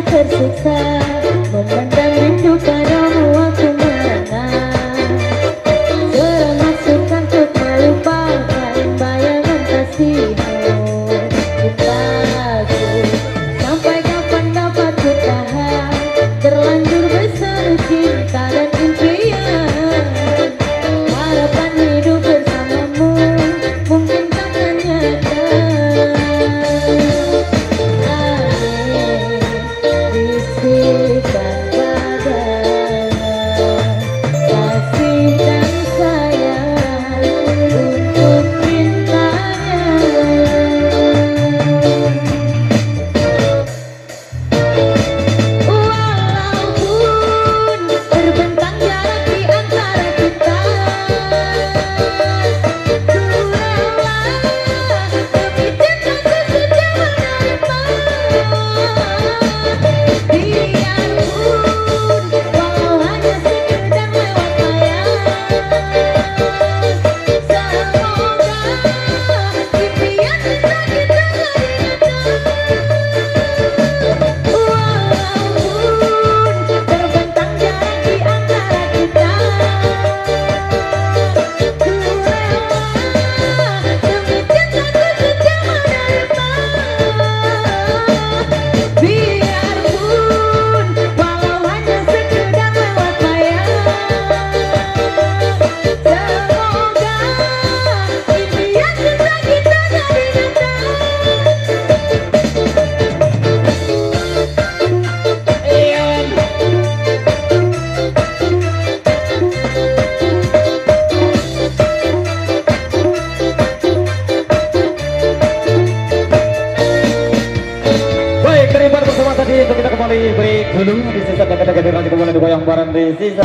tersiksa memandang rindu padamu aku merana. Termasukkan untuk melupakan bayangan kasihmu. Cintaku, sampai kapan dapat ku tahan? Terlanjur besar cinta dan impian. Harapan hidup bersamamu mungkin takkan nyata. Bisikan padanya kasih dan sayang untuk cintanya. Walaupun terbentang jarak di antara kita, ku rela demi cintaku sejauh menerima. Biarpun walau hanya sekedar lewat layar, semoga impian cinta kita jadi nyata. Walaupun terbentang jarak di antara kita, ku rela demi cintaku sejauh menerima. Biarpun walau hanya sekedar lewat layar, semoga impian cinta kita jadi nyata. Baik, terima bersama tadi untuk kita kembali break dulu di sisa kata-kata nanti kembali goyang bareng di sisa.